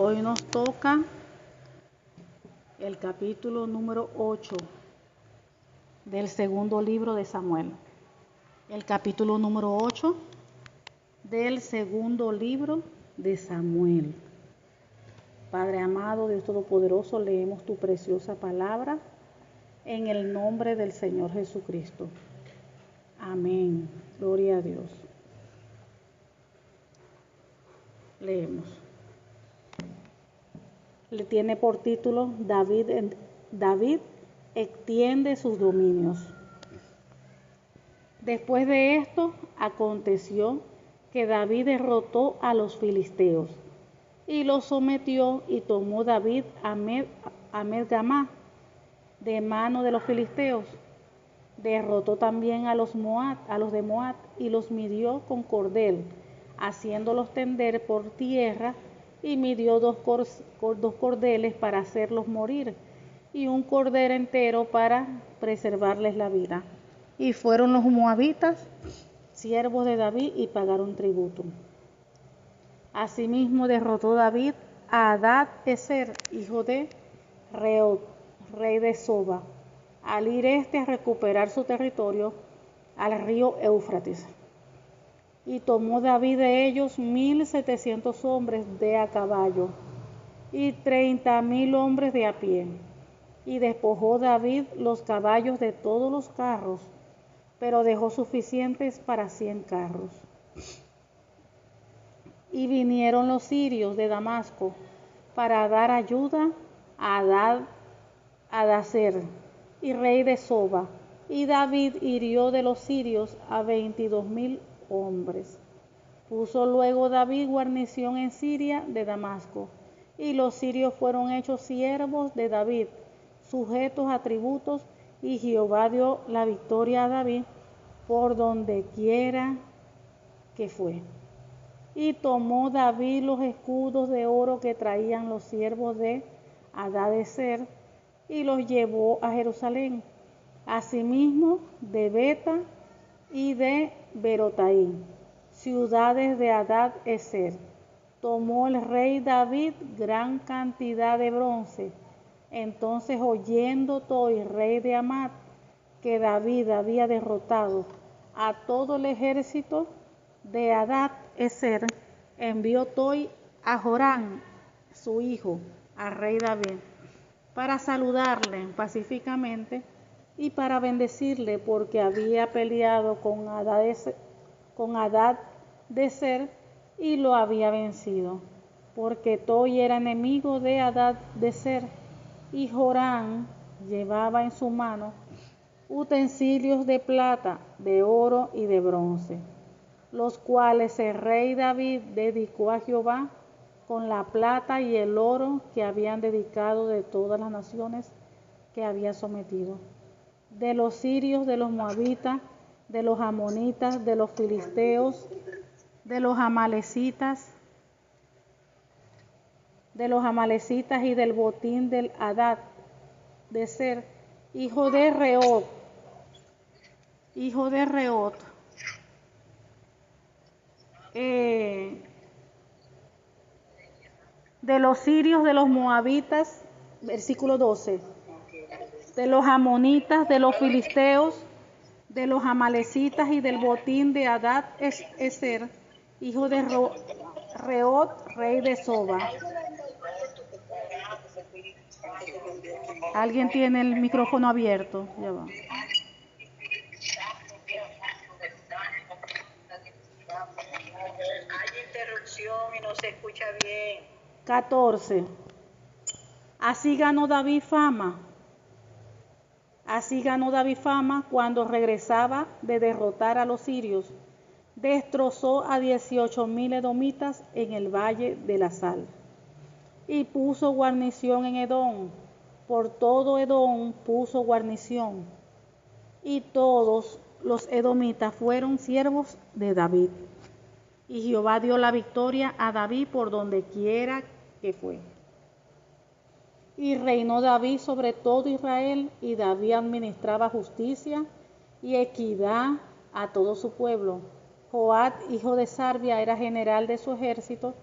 Hoy nos toca el capítulo número 8 del segundo libro de Samuel. El capítulo número 8 del segundo libro de Samuel. Padre amado, Dios Todopoderoso, leemos tu preciosa palabra en el nombre del Señor Jesucristo. Amén. Gloria a Dios. Leemos. Le tiene por título David extiende sus dominios. Después de esto, aconteció que David derrotó a los filisteos y los sometió, y tomó David a Medgamá de mano de los filisteos. Derrotó también a los de Moab, y los midió con cordel, haciéndolos tender por tierra, y midió dos cordeles para hacerlos morir, y un cordero entero para preservarles la vida. Y fueron los moabitas siervos de David y pagaron tributo. Asimismo derrotó David a Hadad-ezer, hijo de Rehob, rey de Soba, al ir a recuperar su territorio al río Éufrates. Y tomó David de ellos 1,700 hombres de a caballo y 30,000 hombres de a pie. Y despojó David los caballos de todos los carros, pero dejó suficientes para 100 carros. Y vinieron los sirios de Damasco para dar ayuda a Hadadezer, y rey de Soba, y David hirió de los sirios a 22,000 hombres. Puso luego David guarnición en Siria de Damasco, y los sirios fueron hechos siervos de David, sujetos a tributos, y Jehová dio la victoria a David por donde quiera que fue. Y tomó David los escudos de oro que traían los siervos de Hadadezer, y los llevó a Jerusalén, asimismo de Beta y de Berotaim, ciudades de Hadadezer. Tomó el rey David gran cantidad de bronce. Entonces, oyendo Toi, rey de Hamat, que David había derrotado a todo el ejército de Hadadezer, envió Toi a Joram, su hijo, al rey David, para saludarle pacíficamente y para bendecirle, porque había peleado con Hadadezer y lo había vencido, porque Toi era enemigo de Hadadezer, y Joram llevaba en su mano utensilios de plata, de oro y de bronce, los cuales el rey David dedicó a Jehová con la plata y el oro que habían dedicado de todas las naciones que había sometido, de los sirios, de los moabitas, de los amonitas, de los filisteos, de los amalecitas y del botín del Hadadezer, hijo de Rehob, de los sirios, de los moabitas, versículo 12, de los amonitas, de los filisteos, de los amalecitas y del botín de Hadadezer, hijo de Rehob, rey de Soba. Alguien tiene el micrófono abierto. Ya va. Hay interrupción y no se escucha bien. 14. Así ganó David fama cuando regresaba de derrotar a los sirios. Destrozó a 18,000 edomitas en el valle de la sal, y puso guarnición en Edom. Por todo Edom puso guarnición, y todos los edomitas fueron siervos de David. Y Jehová dio la victoria a David por donde quiera que fue. Y reinó David sobre todo Israel, y David administraba justicia y equidad a todo su pueblo. Joab, hijo de Sarvia, era general de su ejército,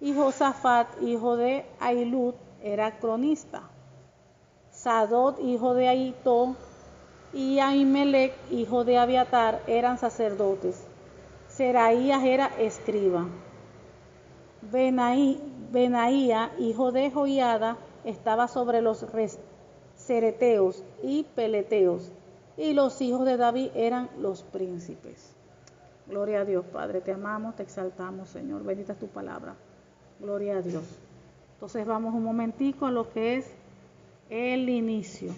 y Josafat, hijo de Ahilud, era cronista. Sadot, hijo de Ahitó, y Ahimelech, hijo de Abiatar, eran sacerdotes. Seraías era escriba. Benaía, hijo de Joiada, estaba sobre los cereteos y peleteos, y los hijos de David eran los príncipes. Gloria a Dios, Padre, te amamos, te exaltamos, Señor, bendita es tu palabra. Gloria a Dios. Entonces vamos un momentico a lo que es el inicio,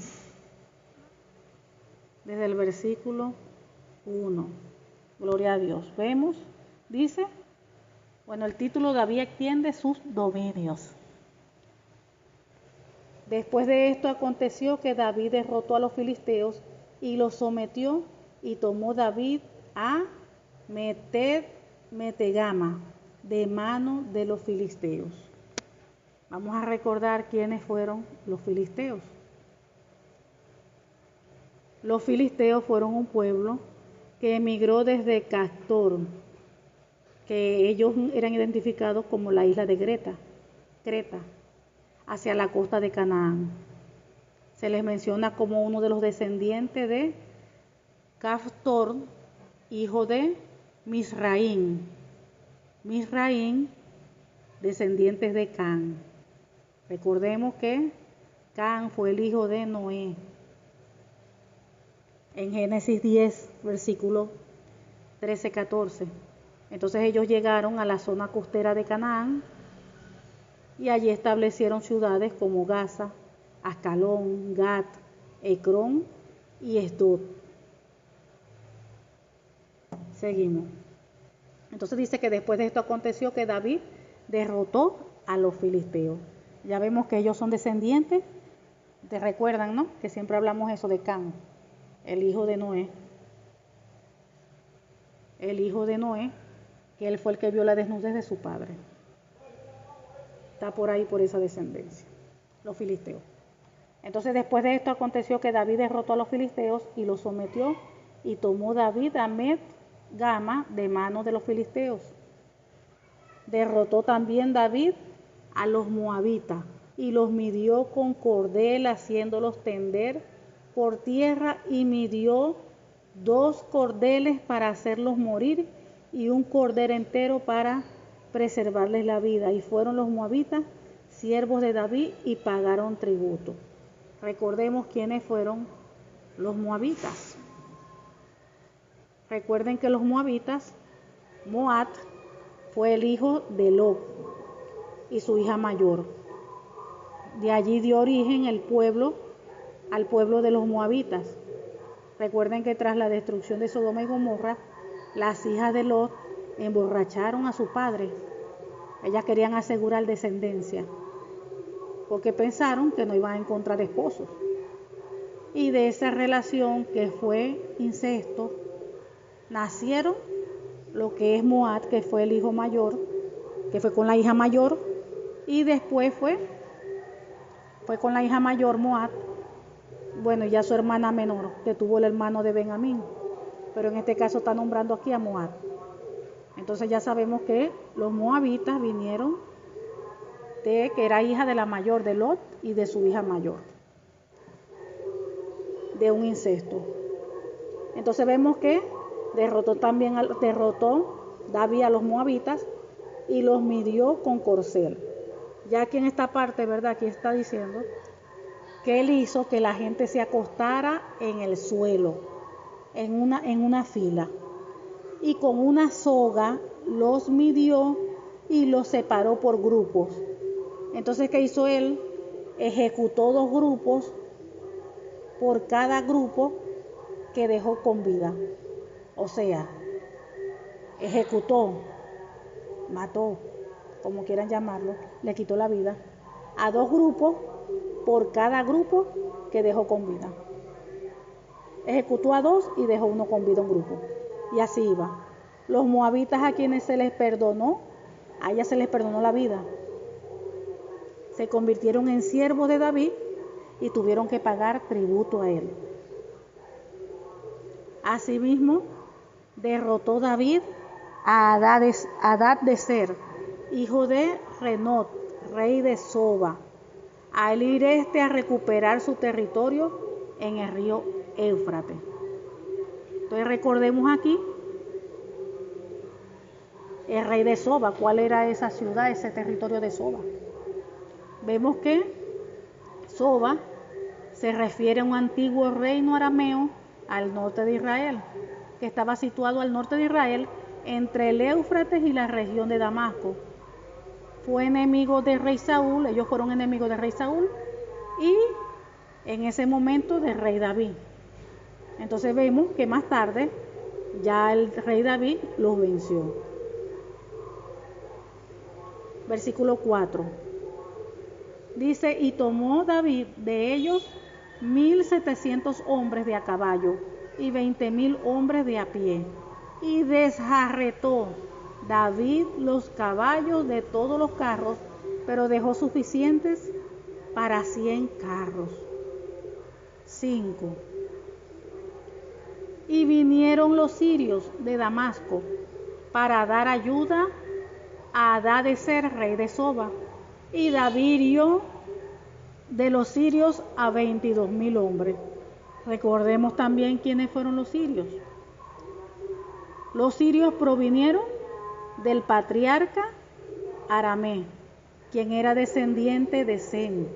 desde el versículo 1. Gloria a Dios. Vemos, dice, bueno, el título: David extiende sus dominios. Después de esto aconteció que David derrotó a los filisteos y los sometió, y tomó David a Metegama de mano de los filisteos. Vamos a recordar quiénes fueron los filisteos. Los filisteos fueron un pueblo que emigró desde Castor, que ellos eran identificados como la isla de Creta, hacia la costa de Canaán. Se les menciona como uno de los descendientes de Castor, hijo de Misraín, descendientes de Can. Recordemos que Can fue el hijo de Noé. En Génesis 10, versículo 13-14. Entonces ellos llegaron a la zona costera de Canaán y allí establecieron ciudades como Gaza, Ascalón, Gat, Ecrón y Asdod. Seguimos. Entonces dice que después de esto aconteció que David derrotó a los filisteos. Ya vemos que ellos son descendientes. ¿Te recuerdan, no? Que siempre hablamos eso de Can, el hijo de Noé. El hijo de Noé, que él fue el que vio la desnudez de su padre. Está por ahí, por esa descendencia, los filisteos. Entonces después de esto aconteció que David derrotó a los filisteos y los sometió, y tomó David a Met-Gama de mano de los filisteos. Derrotó también David a los moabitas y los midió con cordel, haciéndolos tender por tierra, y midió 2 cordeles para hacerlos morir y un cordero entero para preservarles la vida. Y fueron los moabitas siervos de David y pagaron tributo. Recordemos quiénes fueron los moabitas. Recuerden que los moabitas, Moab fue el hijo de Lot y su hija mayor. De allí dio origen al pueblo de los moabitas. Recuerden que tras la destrucción de Sodoma y Gomorra, las hijas de Lot emborracharon a su padre. Ellas querían asegurar descendencia, porque pensaron que no iban a encontrar esposos. Y de esa relación, que fue incesto, nacieron lo que es Moab, que fue el hijo mayor, que fue con la hija mayor, y después fue con la hija mayor Moab, bueno, ya su hermana menor, que tuvo el hermano de Benjamín, pero en este caso está nombrando aquí a Moab. Entonces ya sabemos que los moabitas vinieron de que era hija de la mayor de Lot y de su hija mayor, de un incesto. Entonces vemos que derrotó David a los moabitas y los midió con corcel. Ya aquí en esta parte, ¿verdad? Aquí está diciendo que él hizo que la gente se acostara en el suelo, en una fila, y con una soga los midió y los separó por grupos. Entonces, ¿qué hizo él? Ejecutó 2 grupos por cada grupo que dejó con vida. O sea, ejecutó, mató, como quieran llamarlo, le quitó la vida a 2 grupos por cada grupo que dejó con vida. Ejecutó a 2 y dejó 1 con vida, un grupo. Y así iba. Los moabitas, a quienes se les perdonó, a ellas se les perdonó la vida, se convirtieron en siervos de David y tuvieron que pagar tributo a él. Asimismo, derrotó David a Adad de Ser, hijo de Renot, rey de Soba, al ir a recuperar su territorio en el río Éufrates. Entonces recordemos aquí el rey de Soba. ¿Cuál era esa ciudad, ese territorio de Soba? Vemos que Soba se refiere a un antiguo reino arameo al norte de Israel, que estaba situado al norte de Israel entre el Éufrates y la región de Damasco. Fue enemigo del rey Saúl, ellos fueron enemigos del rey Saúl y en ese momento del rey David. Entonces vemos que más tarde ya el rey David los venció. Versículo 4. Dice, y tomó David de ellos 1,700 hombres de a caballo y 20,000 hombres de a pie, y desjarretó David los caballos de todos los carros, pero dejó suficientes para 100 carros. 5. Y vinieron los sirios de Damasco para dar ayuda a Hadadezer, rey de Soba, y David hirió de los sirios a 22,000 hombres. Recordemos también quiénes fueron los sirios. Los sirios provinieron del patriarca Aramé, quien era descendiente de Sem.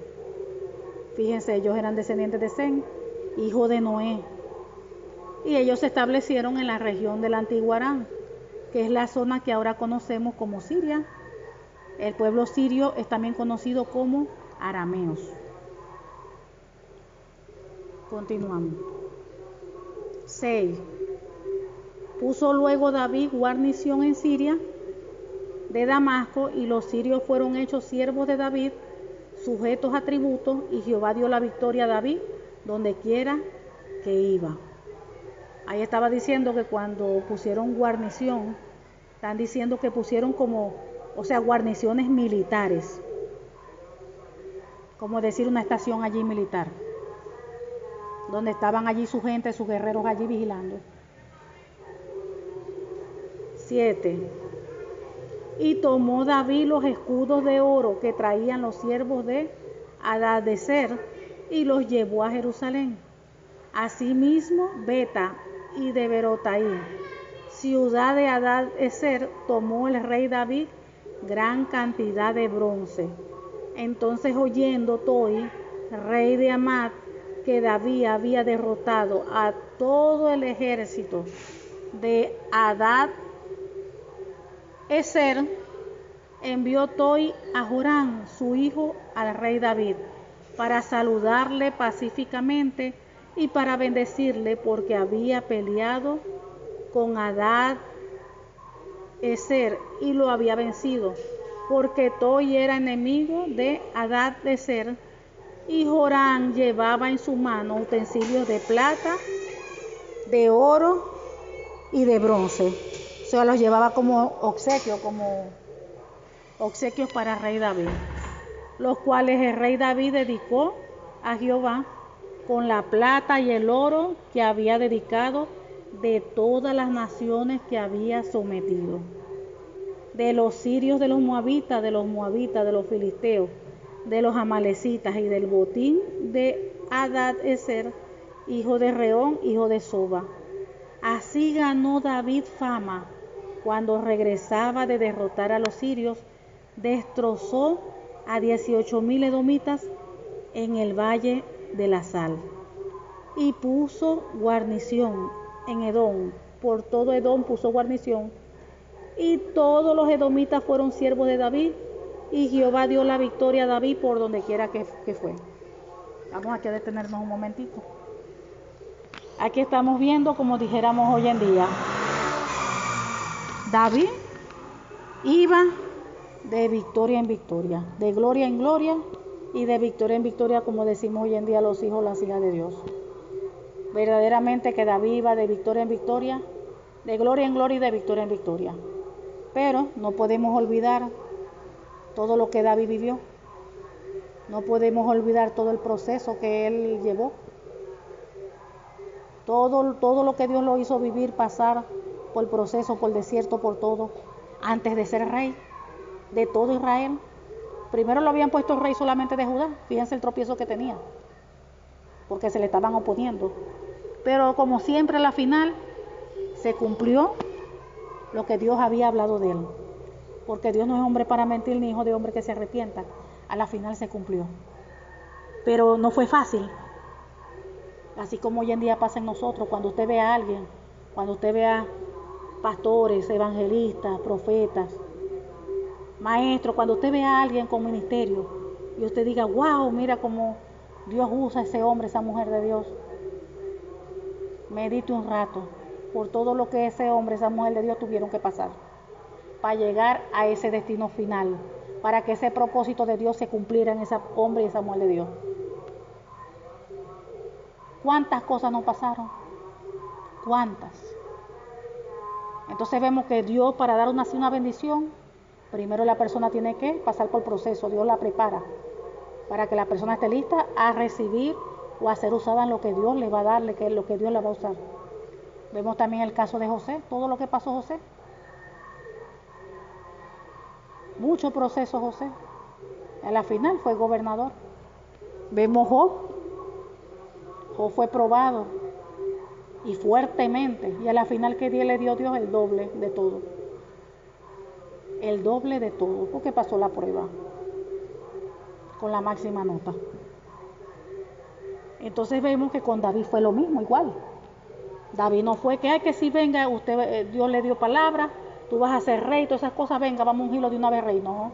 Fíjense, ellos eran descendientes de Sem, hijo de Noé. Y ellos se establecieron en la región del antiguo Aram, que es la zona que ahora conocemos como Siria. El pueblo sirio es también conocido como arameos. Continuamos. 6. Puso luego David guarnición en Siria de Damasco, y los sirios fueron hechos siervos de David, sujetos a tributos, y Jehová dio la victoria a David donde quiera que iba. Ahí estaba diciendo que cuando pusieron guarnición, están diciendo que pusieron guarniciones militares, como decir una estación allí militar, donde estaban allí su gente, sus guerreros allí vigilando. 7. Y tomó David los escudos de oro que traían los siervos de Hadadezer y los llevó a Jerusalén. Asimismo, Beta y de Berotaí, ciudad de Hadadezer, tomó el rey David gran cantidad de bronce. Entonces, oyendo Toi, rey de Amat, que David había derrotado a todo el ejército de Hadadezer, envió Toi a Joram, su hijo, al rey David, para saludarle pacíficamente y para bendecirle, porque había peleado con Hadadezer y lo había vencido, porque Toi era enemigo de Hadadezer, y Joram llevaba en su mano utensilios de plata, de oro y de bronce. O sea, los llevaba como obsequios para el rey David, los cuales el rey David dedicó a Jehová con la plata y el oro que había dedicado de todas las naciones que había sometido, de los sirios, de los moabitas, de los filisteos, de los amalecitas, y del botín de Hadadezer, hijo de Reón, hijo de Soba. Así ganó David fama. Cuando regresaba de derrotar a los sirios, destrozó a 18,000 edomitas en el valle de la sal, y puso guarnición en Edom. Por todo Edom puso guarnición, y todos los edomitas fueron siervos de David, y Jehová dio la victoria a David por donde quiera que fue. Vamos aquí a detenernos un momentito. Aquí estamos viendo, como dijéramos hoy en día, David iba de victoria en victoria, de gloria en gloria y de victoria en victoria, como decimos hoy en día los hijos, las hijas de Dios. Verdaderamente que David iba de victoria en victoria, de gloria en gloria y de victoria en victoria. Pero no podemos olvidar todo lo que David vivió. No podemos olvidar todo el proceso que él llevó. Todo lo que Dios lo hizo vivir, pasar por el proceso, por el desierto, por todo, antes de ser rey de todo Israel. Primero lo habían puesto rey solamente de Judá. Fíjense el tropiezo que tenía, porque se le estaban oponiendo. Pero como siempre, a la final se cumplió lo que Dios había hablado de él, porque Dios no es hombre para mentir, ni hijo de hombre que se arrepienta. A la final se cumplió, pero no fue fácil, así como hoy en día pasa en nosotros. Cuando usted ve a alguien, cuando usted ve a pastores, evangelistas, profetas, maestros, cuando usted ve a alguien con ministerio y usted diga, wow, mira cómo Dios usa a ese hombre, esa mujer de Dios, medite un rato por todo lo que ese hombre, esa mujer de Dios tuvieron que pasar para llegar a ese destino final, para que ese propósito de Dios se cumpliera en ese hombre y esa mujer de Dios. ¿Cuántas cosas no pasaron? ¿Cuántas? Entonces vemos que Dios, para dar una bendición, primero la persona tiene que pasar por el proceso. Dios la prepara para que la persona esté lista a recibir o a ser usada en lo que Dios le va a darle, que es lo que Dios le va a usar. Vemos también el caso de José, todo lo que pasó José. Mucho proceso José. A la final fue gobernador. Vemos Job. Job fue probado y fuertemente. Y a la final, ¿qué día le dio Dios? El doble de todo. El doble de todo, porque pasó la prueba con la máxima nota. Entonces vemos que con David fue lo mismo, igual. David no fue que, que si venga, usted, Dios le dio palabra, tú vas a ser rey, todas esas cosas, venga, vamos a ungirlo de una vez rey. No.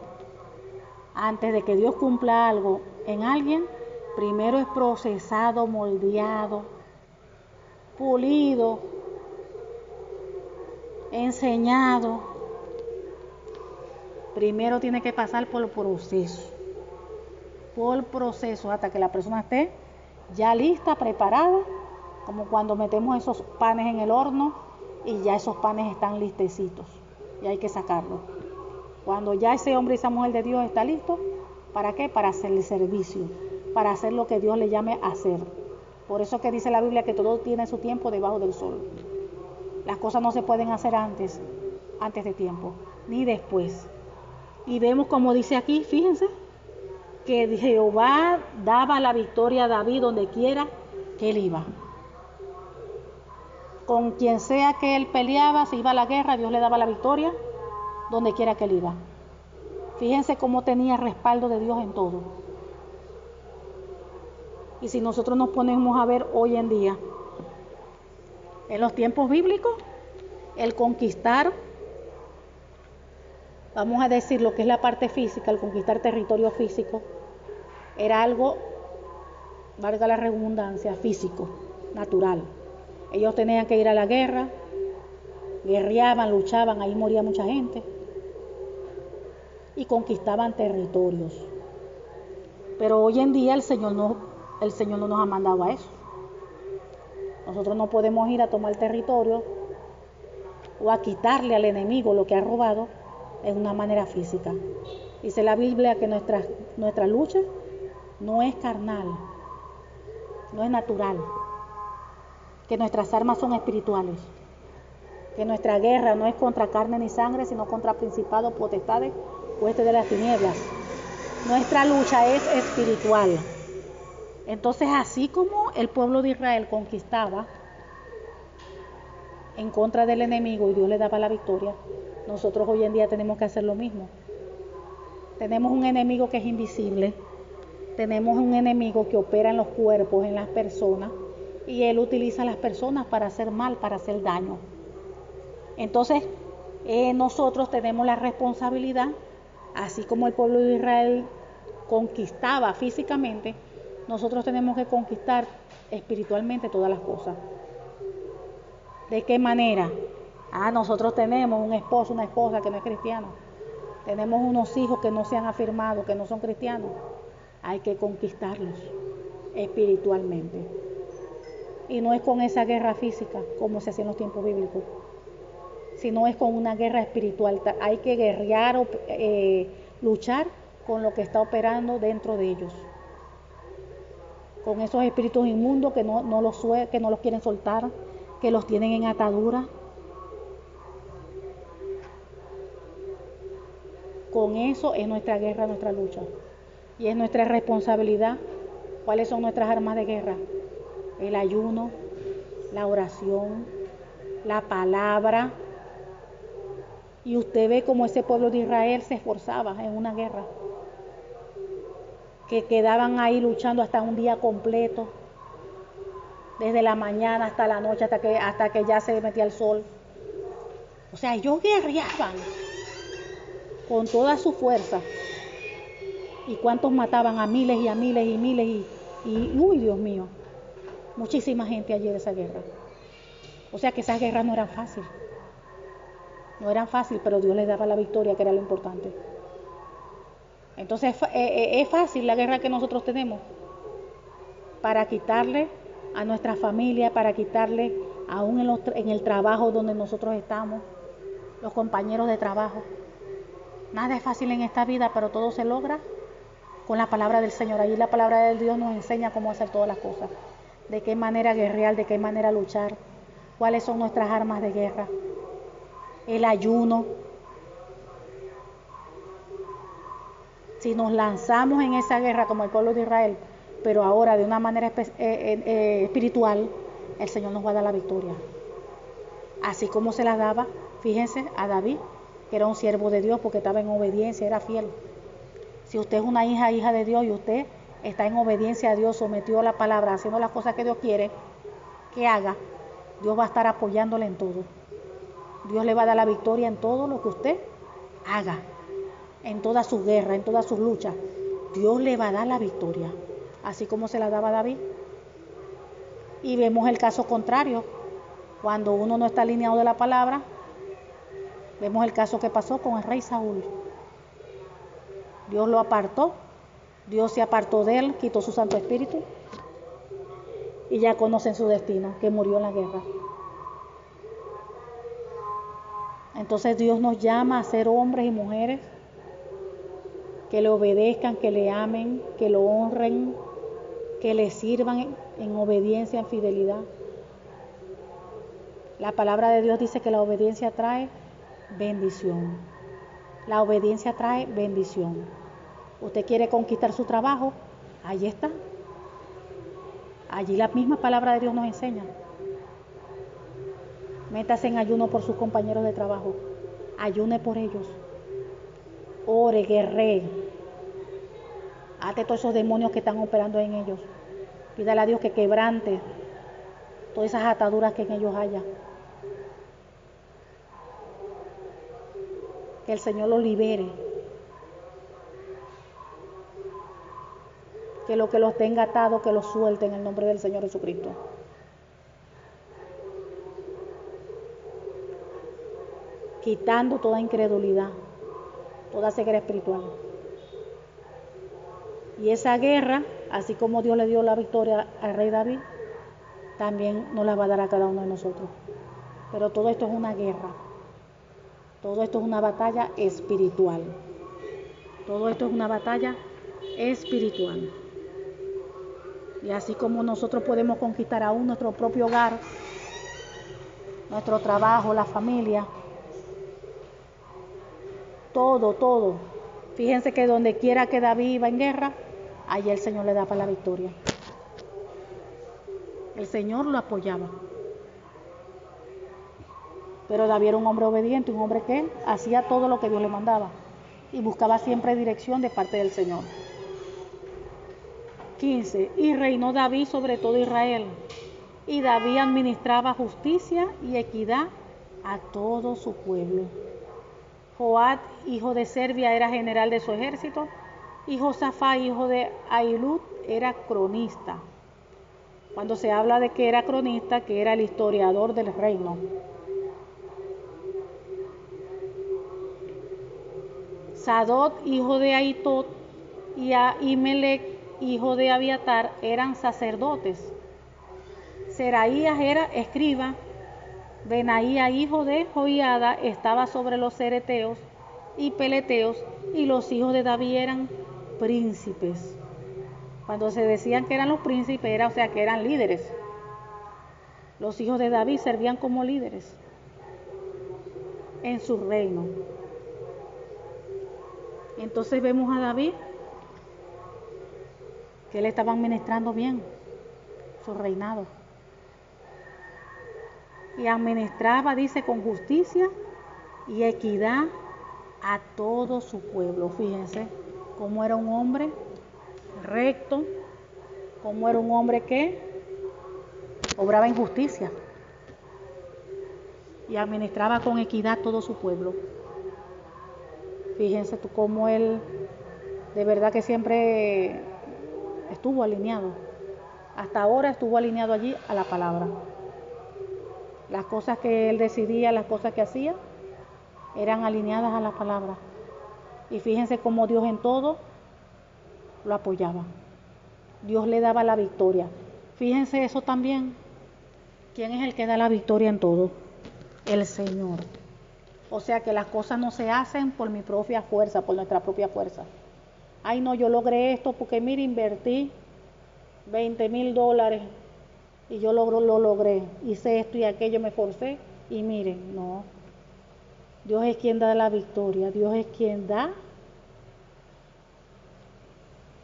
Antes de que Dios cumpla algo en alguien, primero es procesado, moldeado, pulido, enseñado. Primero tiene que pasar por proceso, hasta que la persona esté ya lista, preparada, como cuando metemos esos panes en el horno y ya esos panes están listecitos y hay que sacarlos. Cuando ya ese hombre y esa mujer de Dios está listo, ¿para qué? Para hacer el servicio, para hacer lo que Dios le llame a hacer. Por eso que dice la Biblia que todo tiene su tiempo debajo del sol. Las cosas no se pueden hacer antes de tiempo, ni después. Y vemos como dice aquí, fíjense, que Jehová daba la victoria a David donde quiera que él iba. Con quien sea que él peleaba, si iba a la guerra, Dios le daba la victoria donde quiera que él iba. Fíjense cómo tenía respaldo de Dios en todo. Y si nosotros nos ponemos a ver hoy en día, en los tiempos bíblicos, el conquistar, vamos a decir lo que es la parte física, el conquistar territorio físico, era algo, valga la redundancia, físico, natural. Ellos tenían que ir a la guerra, guerreaban, luchaban, ahí moría mucha gente y conquistaban territorios. Pero hoy en día el Señor no nos ha mandado a eso. Nosotros no podemos ir a tomar territorio o a quitarle al enemigo lo que ha robado en una manera física. Dice la Biblia que nuestra lucha no es carnal, no es natural, que nuestras armas son espirituales, que nuestra guerra no es contra carne ni sangre, sino contra principados, potestades, huestes de las tinieblas. Nuestra lucha es espiritual. Entonces, así como el pueblo de Israel conquistaba en contra del enemigo y Dios le daba la victoria, nosotros hoy en día tenemos que hacer lo mismo. Tenemos un enemigo que es invisible, tenemos un enemigo que opera en los cuerpos, en las personas, y él utiliza a las personas para hacer mal, para hacer daño. Entonces, nosotros tenemos la responsabilidad, así como el pueblo de Israel conquistaba físicamente, nosotros tenemos que conquistar espiritualmente todas las cosas. ¿De qué manera? Nosotros tenemos un esposo, una esposa que no es cristiano. Tenemos unos hijos que no se han afirmado, que no son cristianos. Hay que conquistarlos espiritualmente. Y no es con esa guerra física, como se hacía en los tiempos bíblicos, sino es con una guerra espiritual. Hay que guerrear o luchar con lo que está operando dentro de ellos. Con esos espíritus inmundos que no los quieren soltar, que los tienen en atadura. Con eso es nuestra guerra, nuestra lucha. Y es nuestra responsabilidad. ¿Cuáles son nuestras armas de guerra? El ayuno, la oración, la palabra. Y usted ve cómo ese pueblo de Israel se esforzaba en una guerra. Que quedaban ahí luchando hasta un día completo. Desde la mañana hasta la noche, hasta que ya se metía el sol. O sea, ellos guerreaban con toda su fuerza. ¿Y cuántos mataban? A miles y a miles y miles y uy, Dios mío, muchísima gente allí de esa guerra. O sea que esas guerras no eran fáciles. No eran fáciles, pero Dios les daba la victoria, que era lo importante. Entonces es fácil la guerra que nosotros tenemos para quitarle a nuestra familia, para quitarle aún en el trabajo donde nosotros estamos, los compañeros de trabajo. Nada es fácil en esta vida, pero todo se logra con la palabra del Señor. Allí la palabra de Dios nos enseña cómo hacer todas las cosas, de qué manera guerrear, de qué manera luchar, cuáles son nuestras armas de guerra, el ayuno. Si nos lanzamos en esa guerra como el pueblo de Israel, pero ahora de una manera espiritual, el Señor nos va a dar la victoria. Así como se la daba, fíjense, a David, que era un siervo de Dios porque estaba en obediencia, era fiel. Si usted es una hija de Dios y usted está en obediencia a Dios, sometió a la palabra, haciendo las cosas que Dios quiere que haga, Dios va a estar apoyándole en todo. Dios le va a dar la victoria en todo lo que usted haga, en toda su guerra, en todas sus luchas. Dios le va a dar la victoria, así como se la daba a David. Y vemos el caso contrario, cuando uno no está alineado de la palabra, vemos el caso que pasó con el rey Saúl. Dios lo apartó, Dios se apartó de él, quitó su Santo Espíritu y ya conocen su destino, que murió en la guerra. Entonces Dios nos llama a ser hombres y mujeres que le obedezcan, que le amen, que lo honren, que le sirvan en obediencia, en fidelidad. La palabra de Dios dice que la obediencia trae bendición. La obediencia trae bendición. Usted quiere conquistar su trabajo, allí está. Allí la misma palabra de Dios nos enseña. Métase en ayuno por sus compañeros de trabajo. Ayune por ellos. Ore, guerree. Ate todos esos demonios que están operando en ellos. Pídale a Dios que quebrante todas esas ataduras que en ellos haya. Que el Señor los libere. Que lo que los tenga atados, que los suelte en el nombre del Señor Jesucristo. Quitando toda incredulidad, toda ceguera espiritual. Y esa guerra, así como Dios le dio la victoria al rey David, también nos la va a dar a cada uno de nosotros. Pero todo esto es una guerra. Todo esto es una batalla espiritual. Todo esto es una batalla espiritual. Y así como nosotros podemos conquistar aún nuestro propio hogar, nuestro trabajo, la familia, todo. Fíjense que donde quiera que David iba en guerra, allí el Señor le daba la victoria. El Señor lo apoyaba. Pero David era un hombre obediente, un hombre que hacía todo lo que Dios le mandaba y buscaba siempre dirección de parte del Señor. 15. Y reinó David sobre todo Israel. Y David administraba justicia y equidad a todo su pueblo. Joab, hijo de Serbia, era general de su ejército. Y Josafá, hijo de Ahilud, era cronista. Cuando se habla de que era cronista, que era el historiador del reino. Sadot, hijo de Aitot, y Ahimelech, hijo de Abiatar, eran sacerdotes. Seraías era escriba. Benaía, hijo de Joiada, estaba sobre los cereteos y peleteos, y los hijos de David eran príncipes. Cuando se decían que eran los príncipes, era, o sea, que eran líderes. Los hijos de David servían como líderes en su reino. Entonces vemos a David que él estaba administrando bien su reinado. Y administraba, dice, con justicia y equidad a todo su pueblo. Fíjense cómo era un hombre recto, cómo era un hombre que obraba en justicia y administraba con equidad todo su pueblo. Fíjense tú cómo él de verdad que siempre estuvo alineado. Hasta ahora estuvo alineado allí a la palabra. Las cosas que él decidía, las cosas que hacía, eran alineadas a la palabra. Y fíjense cómo Dios en todo lo apoyaba. Dios le daba la victoria. Fíjense eso también. ¿Quién es el que da la victoria en todo? El Señor. O sea que las cosas no se hacen por mi propia fuerza, por nuestra propia fuerza. Ay, no, yo logré esto porque mire, invertí $20,000 y yo lo logré. Hice esto y aquello, me forcé y miren, no. Dios es quien da la victoria. Dios es quien da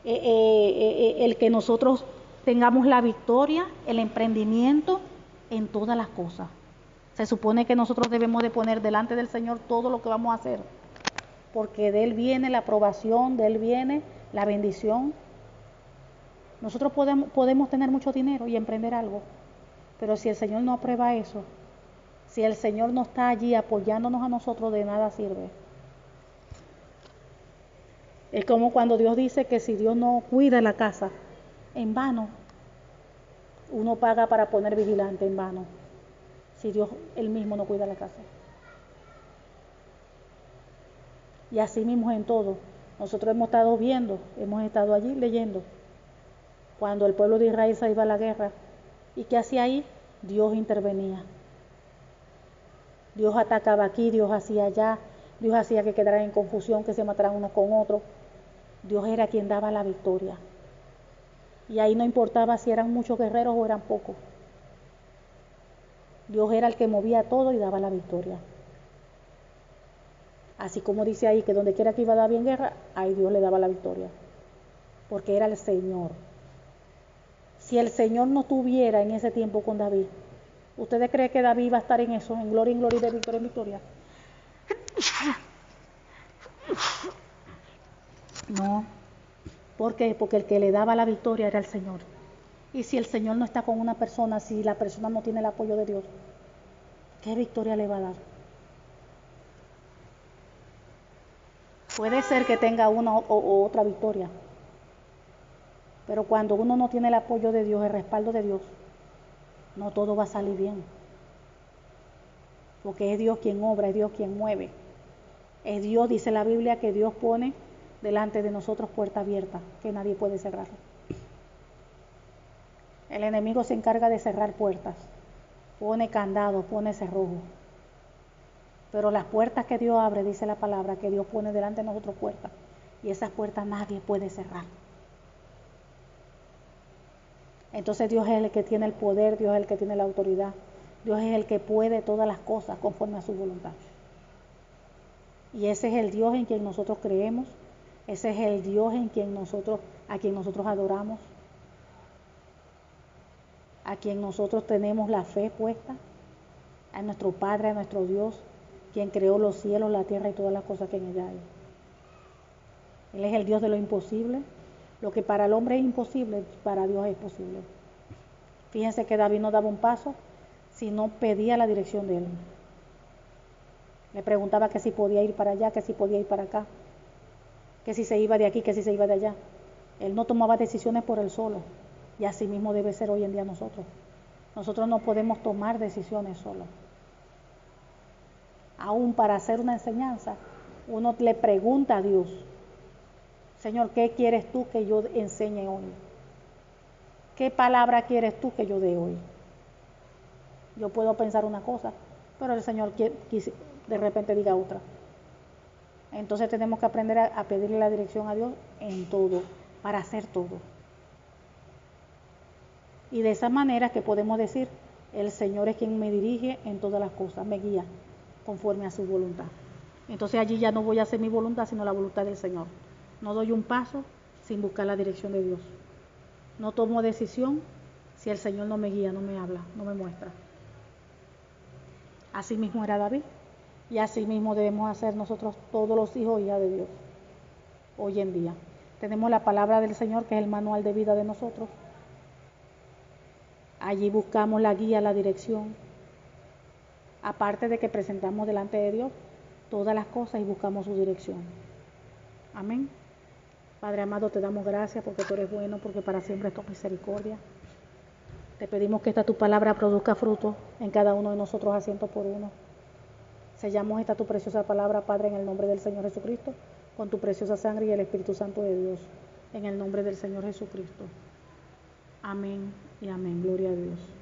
el que nosotros tengamos la victoria, el emprendimiento en todas las cosas. Se supone que nosotros debemos de poner delante del Señor todo lo que vamos a hacer, porque de Él viene la aprobación, de Él viene la bendición. Nosotros podemos tener mucho dinero y emprender algo, pero si el Señor no aprueba eso, si el Señor no está allí apoyándonos a nosotros, de nada sirve. Es como cuando Dios dice que si Dios no cuida la casa, en vano. Uno paga para poner vigilante, en vano, si Dios él mismo no cuida la casa. Y así mismo en todo. Nosotros hemos estado viendo, hemos estado allí leyendo, cuando el pueblo de Israel se iba a la guerra, ¿y qué hacía ahí? Dios intervenía. Dios atacaba aquí, Dios hacía allá, Dios hacía que quedaran en confusión, que se mataran unos con otros. Dios era quien daba la victoria. Y ahí no importaba si eran muchos guerreros o eran pocos. Dios era el que movía todo y daba la victoria. Así como dice ahí que donde quiera que iba David en guerra, ahí Dios le daba la victoria. Porque era el Señor. Si el Señor no estuviera en ese tiempo con David, ¿ustedes creen que David iba a estar en eso, en gloria y de victoria en victoria? No. ¿Por qué? Porque el que le daba la victoria era el Señor. Y si el Señor no está con una persona, si la persona no tiene el apoyo de Dios, ¿qué victoria le va a dar? Puede ser que tenga una o otra victoria, pero cuando uno no tiene el apoyo de Dios, el respaldo de Dios, no todo va a salir bien. Porque es Dios quien obra, es Dios quien mueve. Es Dios, dice la Biblia, que Dios pone delante de nosotros puerta abierta, que nadie puede cerrar. El enemigo se encarga de cerrar puertas, pone candado, pone cerrojo. Pero las puertas que Dios abre, dice la palabra, que Dios pone delante de nosotros puertas, y esas puertas nadie puede cerrar. Entonces Dios es el que tiene el poder, Dios es el que tiene la autoridad, Dios es el que puede todas las cosas conforme a su voluntad. Y ese es el Dios en quien nosotros creemos, ese es el Dios a quien nosotros adoramos, a quien nosotros tenemos la fe puesta, a nuestro Padre, a nuestro Dios, quien creó los cielos, la tierra y todas las cosas que en ella hay. Él es el Dios de lo imposible. Lo que para el hombre es imposible, para Dios es posible. Fíjense que David no daba un paso si no pedía la dirección de él. Le preguntaba que si podía ir para allá, que si podía ir para acá, que si se iba de aquí, que si se iba de allá. Él no tomaba decisiones por él solo, y así mismo debe ser hoy en día nosotros. Nosotros no podemos tomar decisiones solos. Aún para hacer una enseñanza, uno le pregunta a Dios, Señor, ¿qué quieres tú que yo enseñe hoy? ¿Qué palabra quieres tú que yo dé hoy? Yo puedo pensar una cosa, pero el Señor de repente diga otra. Entonces tenemos que aprender a pedirle la dirección a Dios en todo, para hacer todo. Y de esa manera que podemos decir, el Señor es quien me dirige en todas las cosas, me guía conforme a su voluntad. Entonces allí ya no voy a hacer mi voluntad, sino la voluntad del Señor. No doy un paso sin buscar la dirección de Dios. No tomo decisión si el Señor no me guía, no me habla, no me muestra. Así mismo era David. Y así mismo debemos hacer nosotros todos los hijos y hijas de Dios. Hoy en día. Tenemos la palabra del Señor, que es el manual de vida de nosotros. Allí buscamos la guía, la dirección. Aparte de que presentamos delante de Dios todas las cosas y buscamos su dirección. Amén. Padre amado, te damos gracias porque tú eres bueno, porque para siempre es tu misericordia. Te pedimos que esta tu palabra produzca fruto en cada uno de nosotros a 100%. Sellamos esta tu preciosa palabra, Padre, en el nombre del Señor Jesucristo, con tu preciosa sangre y el Espíritu Santo de Dios, en el nombre del Señor Jesucristo. Amén y amén. Gloria a Dios.